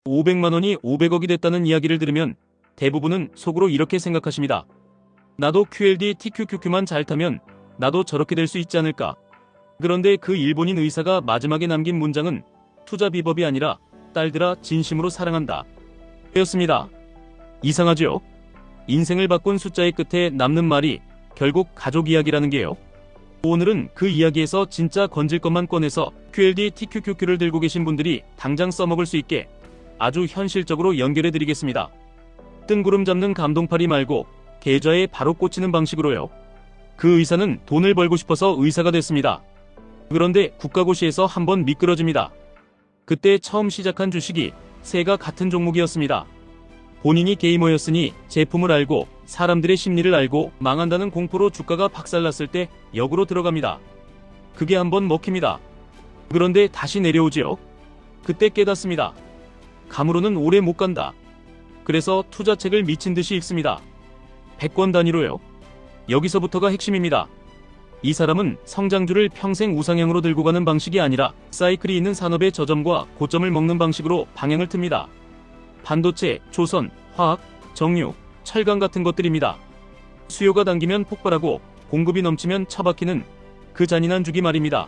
500만 원이 500억이 됐다는 이야기를 들으면 대부분은 속으로 이렇게 생각하십니다. 나도 QLD TQQQ만 잘 타면 나도 저렇게 될 수 있지 않을까. 그런데 그 일본인 의사가 마지막에 남긴 문장은 투자 비법이 아니라 딸들아 진심으로 사랑한다 였습니다. 이상하죠? 인생을 바꾼 숫자의 끝에 남는 말이 결국 가족 이야기라는 게요. 오늘은 그 이야기에서 진짜 건질 것만 꺼내서 QLD TQQQ를 들고 계신 분들이 당장 써먹을 수 있게 아주 현실적으로 연결해 드리겠습니다. 뜬구름 잡는 감동팔이 말고 계좌에 바로 꽂히는 방식으로요. 그 의사는 돈을 벌고 싶어서 의사가 됐습니다. 그런데 국가고시에서 한번 미끄러집니다. 그때 처음 시작한 주식이 새가 같은 종목이었습니다. 본인이 게이머였으니 제품을 알고 사람들의 심리를 알고 망한다는 공포로 주가가 박살났을 때 역으로 들어갑니다. 그게 한번 먹힙니다. 그런데 다시 내려오지요. 그때 깨닫습니다. 감으로는 오래 못 간다. 그래서 투자책을 미친 듯이 읽습니다. 100권 단위로요. 여기서부터가 핵심입니다. 이 사람은 성장주를 평생 우상향으로 들고 가는 방식이 아니라 사이클이 있는 산업의 저점과 고점을 먹는 방식으로 방향을 틉니다. 반도체, 조선, 화학, 정유, 철강 같은 것들입니다. 수요가 당기면 폭발하고 공급이 넘치면 처박히는 그 잔인한 주기 말입니다.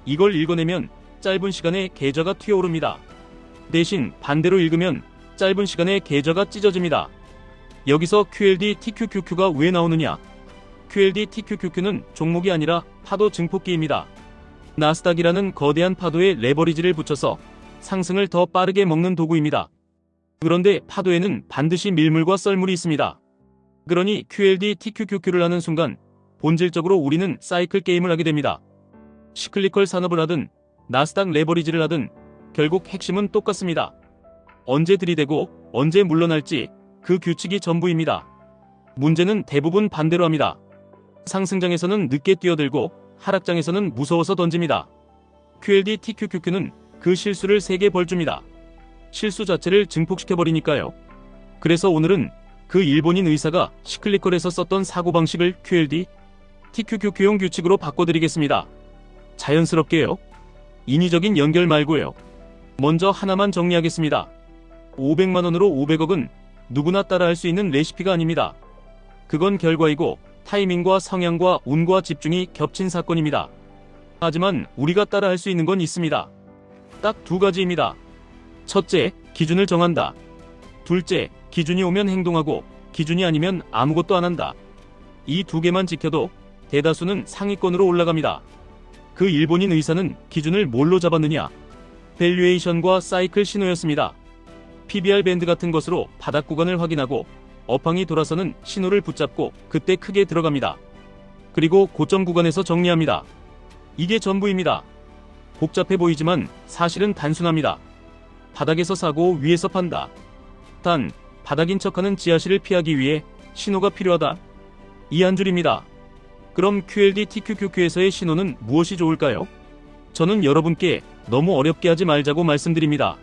이걸 읽어내면 짧은 시간에 계좌가 튀어오릅니다. 대신 반대로 읽으면 짧은 시간에 계좌가 찢어집니다. 여기서 QLD TQQQ가 왜 나오느냐? QLD TQQQ는 종목이 아니라 파도 증폭기입니다. 나스닥이라는 거대한 파도에 레버리지를 붙여서 상승을 더 빠르게 먹는 도구입니다. 그런데 파도에는 반드시 밀물과 썰물이 있습니다. 그러니 QLD TQQQ를 하는 순간 본질적으로 우리는 사이클 게임을 하게 됩니다. 시클리컬 산업을 하든 나스닥 레버리지를 하든 결국 핵심은 똑같습니다. 언제 들이대고 언제 물러날지 그 규칙이 전부입니다. 문제는 대부분 반대로 합니다. 상승장에서는 늦게 뛰어들고 하락장에서는 무서워서 던집니다. QLD TQQQ는 그 실수를 세게 벌줍니다. 실수 자체를 증폭시켜버리니까요. 그래서 오늘은 그 일본인 의사가 시클리컬에서 썼던 사고방식을 QLD TQQQ용 규칙으로 바꿔드리겠습니다. 자연스럽게요. 인위적인 연결 말고요. 먼저 하나만 정리하겠습니다. 500만원으로 500억은 누구나 따라할 수 있는 레시피가 아닙니다. 그건 결과이고 타이밍과 성향과 운과 집중이 겹친 사건입니다. 하지만 우리가 따라할 수 있는 건 있습니다. 딱 두 가지입니다. 첫째, 기준을 정한다. 둘째, 기준이 오면 행동하고 기준이 아니면 아무것도 안 한다. 이 두 개만 지켜도 대다수는 상위권으로 올라갑니다. 그 일본인 의사는 기준을 뭘로 잡았느냐? 밸류에이션과 사이클 신호였습니다. PBR 밴드 같은 것으로 바닥 구간을 확인하고 업황이 돌아서는 신호를 붙잡고 그때 크게 들어갑니다. 그리고 고점 구간에서 정리합니다. 이게 전부입니다. 복잡해 보이지만 사실은 단순합니다. 바닥에서 사고 위에서 판다. 단, 바닥인 척하는 지하실을 피하기 위해 신호가 필요하다. 이 한 줄입니다. 그럼 QLD TQQQ에서의 신호는 무엇이 좋을까요? 저는 여러분께 너무 어렵게 하지 말자고 말씀드립니다.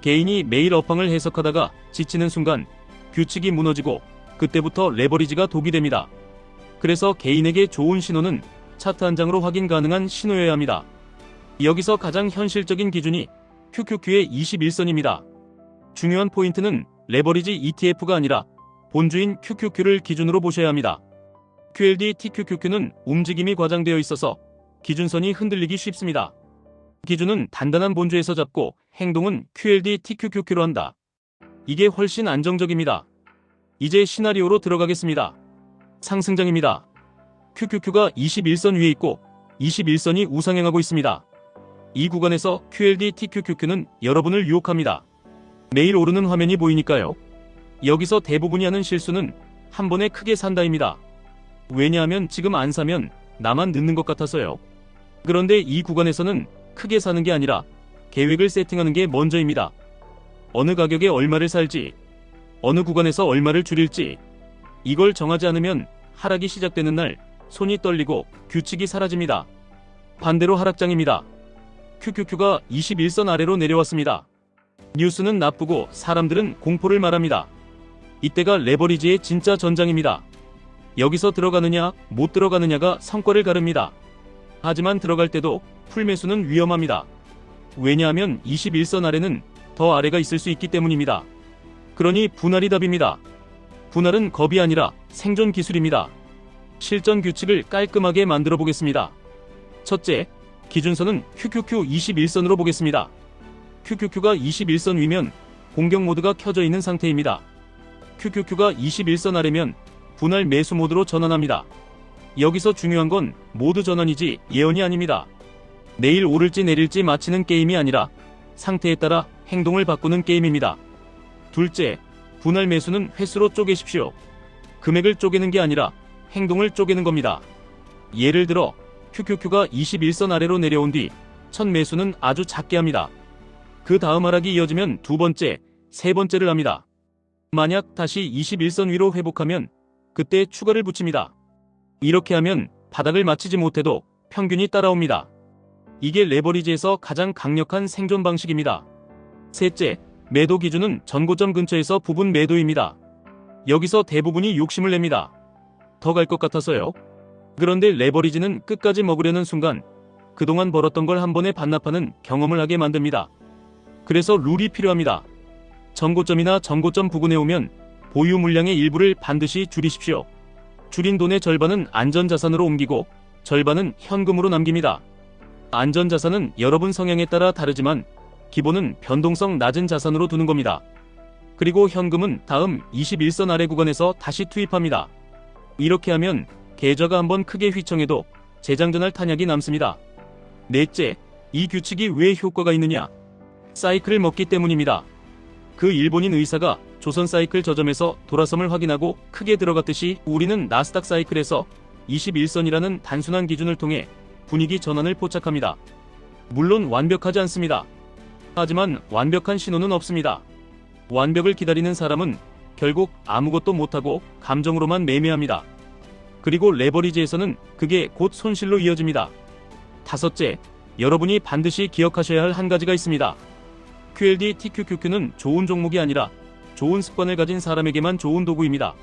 개인이 매일 업황을 해석하다가 지치는 순간 규칙이 무너지고 그때부터 레버리지가 독이 됩니다. 그래서 개인에게 좋은 신호는 차트 한 장으로 확인 가능한 신호여야 합니다. 여기서 가장 현실적인 기준이 QQQ의 21선입니다. 중요한 포인트는 레버리지 ETF가 아니라 본주인 QQQ를 기준으로 보셔야 합니다. QLD TQQQ는 움직임이 과장되어 있어서 기준선이 흔들리기 쉽습니다. 기준은 단단한 본주에서 잡고 행동은 QLD TQQQ로 한다. 이게 훨씬 안정적입니다. 이제 시나리오로 들어가겠습니다. 상승장입니다. QQQ가 21선 위에 있고 21선이 우상향하고 있습니다. 이 구간에서 QLD TQQQ는 여러분을 유혹합니다. 매일 오르는 화면이 보이니까요. 여기서 대부분이 하는 실수는 한 번에 크게 산다입니다. 왜냐하면 지금 안 사면 나만 늦는 것 같아서요. 그런데 이 구간에서는 크게 사는 게 아니라 계획을 세팅하는 게 먼저입니다. 어느 가격에 얼마를 살지, 어느 구간에서 얼마를 줄일지, 이걸 정하지 않으면 하락이 시작되는 날 손이 떨리고 규칙이 사라집니다. 반대로 하락장입니다. QQQ가 21선 아래로 내려왔습니다. 뉴스는 나쁘고 사람들은 공포를 말합니다. 이때가 레버리지의 진짜 전장입니다. 여기서 들어가느냐 못 들어가느냐가 성과를 가릅니다. 하지만 들어갈 때도 풀매수는 위험합니다. 왜냐하면 21선 아래는 더 아래가 있을 수 있기 때문입니다. 그러니 분할이 답입니다. 분할은 겁이 아니라 생존 기술입니다. 실전 규칙을 깔끔하게 만들어 보겠습니다. 첫째, 기준선은 QQQ 21선으로 보겠습니다. QQQ가 21선 위면 공격 모드가 켜져 있는 상태입니다. QQQ가 21선 아래면 분할 매수 모드로 전환합니다. 여기서 중요한 건 모드 전환이지 예언이 아닙니다. 내일 오를지 내릴지 맞히는 게임이 아니라 상태에 따라 행동을 바꾸는 게임입니다. 둘째, 분할 매수는 횟수로 쪼개십시오. 금액을 쪼개는 게 아니라 행동을 쪼개는 겁니다. 예를 들어 QQQ가 21선 아래로 내려온 뒤 첫 매수는 아주 작게 합니다. 그 다음 하락이 이어지면 두 번째, 세 번째를 합니다. 만약 다시 21선 위로 회복하면 그때 추가를 붙입니다. 이렇게 하면 바닥을 맞히지 못해도 평균이 따라옵니다. 이게 레버리지에서 가장 강력한 생존 방식입니다. 셋째, 매도 기준은 전고점 근처에서 부분 매도입니다. 여기서 대부분이 욕심을 냅니다. 더 갈 것 같아서요. 그런데 레버리지는 끝까지 먹으려는 순간 그동안 벌었던 걸 한 번에 반납하는 경험을 하게 만듭니다. 그래서 룰이 필요합니다. 전고점이나 전고점 부근에 오면 보유 물량의 일부를 반드시 줄이십시오. 줄인 돈의 절반은 안전자산으로 옮기고 절반은 현금으로 남깁니다. 안전자산은 여러분 성향에 따라 다르지만 기본은 변동성 낮은 자산으로 두는 겁니다. 그리고 현금은 다음 21선 아래 구간에서 다시 투입합니다. 이렇게 하면 계좌가 한번 크게 휘청해도 재장전할 탄약이 남습니다. 넷째, 이 규칙이 왜 효과가 있느냐? 사이클을 먹기 때문입니다. 그 일본인 의사가 조선 사이클 저점에서 돌아섬을 확인하고 크게 들어갔듯이 우리는 나스닥 사이클에서 21선이라는 단순한 기준을 통해 분위기 전환을 포착합니다. 물론 완벽하지 않습니다. 하지만 완벽한 신호는 없습니다. 완벽을 기다리는 사람은 결국 아무것도 못하고 감정으로만 매매합니다. 그리고 레버리지에서는 그게 곧 손실로 이어집니다. 다섯째, 여러분이 반드시 기억하셔야 할 한 가지가 있습니다. QLD TQQQ는 좋은 종목이 아니라 좋은 습관을 가진 사람에게만 좋은 도구입니다.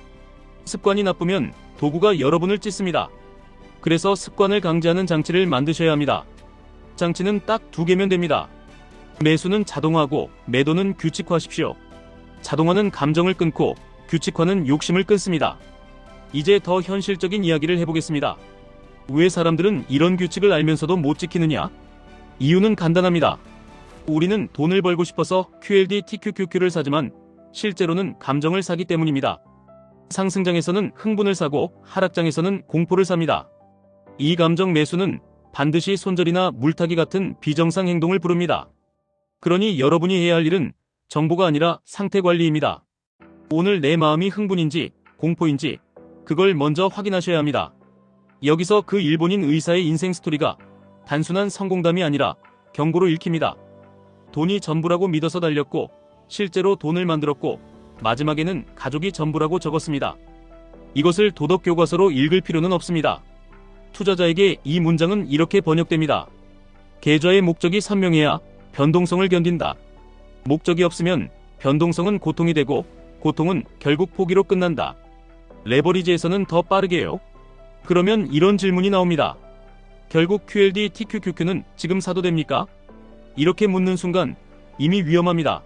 습관이 나쁘면 도구가 여러분을 찢습니다. 그래서 습관을 강제하는 장치를 만드셔야 합니다. 장치는 딱 두 개면 됩니다. 매수는 자동화하고 매도는 규칙화하십시오. 자동화는 감정을 끊고 규칙화는 욕심을 끊습니다. 이제 더 현실적인 이야기를 해보겠습니다. 왜 사람들은 이런 규칙을 알면서도 못 지키느냐? 이유는 간단합니다. 우리는 돈을 벌고 싶어서 QLD TQQQ를 사지만 실제로는 감정을 사기 때문입니다. 상승장에서는 흥분을 사고 하락장에서는 공포를 삽니다. 이 감정 매수는 반드시 손절이나 물타기 같은 비정상 행동을 부릅니다. 그러니 여러분이 해야 할 일은 정보가 아니라 상태 관리입니다. 오늘 내 마음이 흥분인지 공포인지 그걸 먼저 확인하셔야 합니다. 여기서 그 일본인 의사의 인생 스토리가 단순한 성공담이 아니라 경고로 읽힙니다. 돈이 전부라고 믿어서 달렸고 실제로 돈을 만들었고 마지막에는 가족이 전부라고 적었습니다. 이것을 도덕 교과서로 읽을 필요는 없습니다. 투자자에게 이 문장은 이렇게 번역됩니다. 계좌의 목적이 선명해야 변동성을 견딘다. 목적이 없으면 변동성은 고통이 되고 고통은 결국 포기로 끝난다. 레버리지에서는 더 빠르게요. 그러면 이런 질문이 나옵니다. 결국 QLD TQQQ는 지금 사도 됩니까? 이렇게 묻는 순간 이미 위험합니다.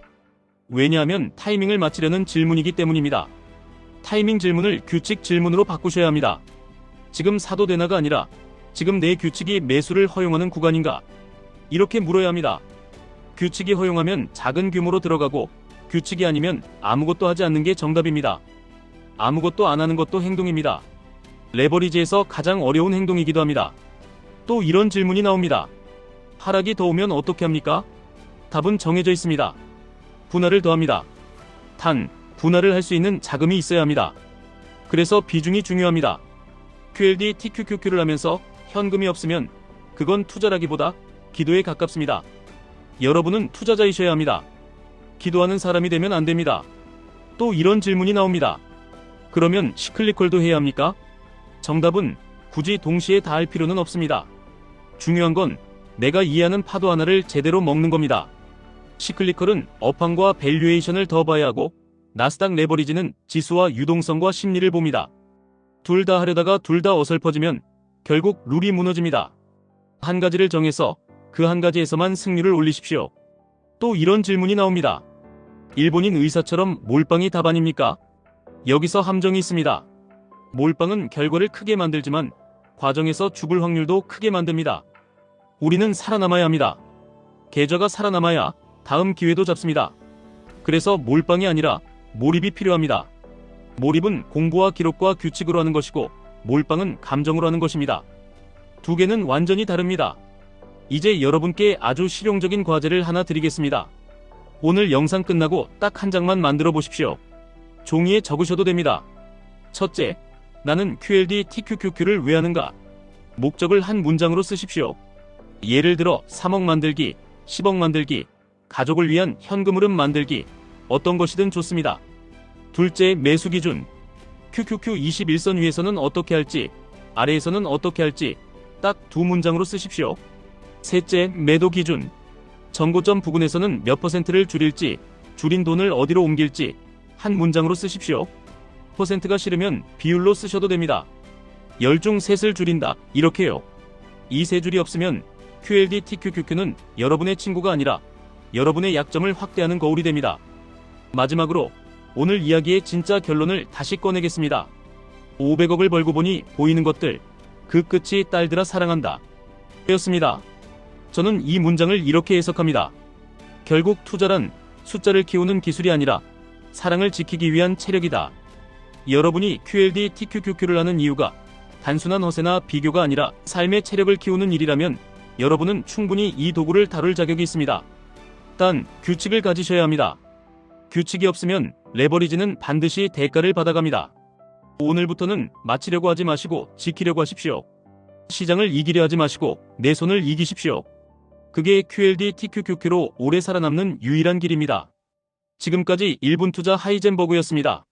왜냐하면 타이밍을 맞추려는 질문이기 때문입니다. 타이밍 질문을 규칙 질문으로 바꾸셔야 합니다. 지금 사도 되나가 아니라 지금 내 규칙이 매수를 허용하는 구간인가? 이렇게 물어야 합니다. 규칙이 허용하면 작은 규모로 들어가고 규칙이 아니면 아무것도 하지 않는 게 정답입니다. 아무것도 안 하는 것도 행동입니다. 레버리지에서 가장 어려운 행동이기도 합니다. 또 이런 질문이 나옵니다. 하락이 더 오면 어떻게 합니까? 답은 정해져 있습니다. 분할을 더합니다. 단, 분할을 할 수 있는 자금이 있어야 합니다. 그래서 비중이 중요합니다. QLD TQQQ를 하면서 현금이 없으면 그건 투자라기보다 기도에 가깝습니다. 여러분은 투자자이셔야 합니다. 기도하는 사람이 되면 안 됩니다. 또 이런 질문이 나옵니다. 그러면 시클리컬도 해야 합니까? 정답은 굳이 동시에 다 할 필요는 없습니다. 중요한 건 내가 이해하는 파도 하나를 제대로 먹는 겁니다. 시클리컬은 업황과 밸류에이션을 더 봐야 하고 나스닥 레버리지는 지수와 유동성과 심리를 봅니다. 둘 다 하려다가 둘 다 어설퍼지면 결국 룰이 무너집니다. 한 가지를 정해서 그 한 가지에서만 승률을 올리십시오. 또 이런 질문이 나옵니다. 일본인 의사처럼 몰빵이 답안입니까? 여기서 함정이 있습니다. 몰빵은 결과를 크게 만들지만 과정에서 죽을 확률도 크게 만듭니다. 우리는 살아남아야 합니다. 계좌가 살아남아야 다음 기회도 잡습니다. 그래서 몰빵이 아니라 몰입이 필요합니다. 몰입은 공부와 기록과 규칙으로 하는 것이고 몰빵은 감정으로 하는 것입니다. 두 개는 완전히 다릅니다. 이제 여러분께 아주 실용적인 과제를 하나 드리겠습니다. 오늘 영상 끝나고 딱 한 장만 만들어 보십시오. 종이에 적으셔도 됩니다. 첫째, 나는 QLD TQQQ를 왜 하는가? 목적을 한 문장으로 쓰십시오. 예를 들어 3억 만들기, 10억 만들기, 가족을 위한 현금 흐름 만들기, 어떤 것이든 좋습니다. 둘째, 매수 기준. QQQ 21선 위에서는 어떻게 할지, 아래에서는 어떻게 할지 딱 두 문장으로 쓰십시오. 셋째, 매도 기준. 전고점 부근에서는 몇 %를 줄일지, 줄인 돈을 어디로 옮길지 한 문장으로 쓰십시오. 퍼센트가 싫으면 비율로 쓰셔도 됩니다. 10 중 셋을 줄인다, 이렇게요. 이 세 줄이 없으면 QLD TQQQ는 여러분의 친구가 아니라 여러분의 약점을 확대하는 거울이 됩니다. 마지막으로 오늘 이야기의 진짜 결론을 다시 꺼내겠습니다. 500억을 벌고 보니 보이는 것들, 그 끝이 딸들아 사랑한다 였습니다. 저는 이 문장을 이렇게 해석합니다. 결국 투자란 숫자를 키우는 기술이 아니라 사랑을 지키기 위한 체력이다. 여러분이 QLD TQQQ를 하는 이유가 단순한 허세나 비교가 아니라 삶의 체력을 키우는 일이라면 여러분은 충분히 이 도구를 다룰 자격이 있습니다. 단, 규칙을 가지셔야 합니다. 규칙이 없으면 레버리지는 반드시 대가를 받아갑니다. 오늘부터는 맞추려고 하지 마시고 지키려고 하십시오. 시장을 이기려 하지 마시고 내 손을 이기십시오. 그게 QLD TQQQ로 오래 살아남는 유일한 길입니다. 지금까지 1분 투자 하이젠버그였습니다.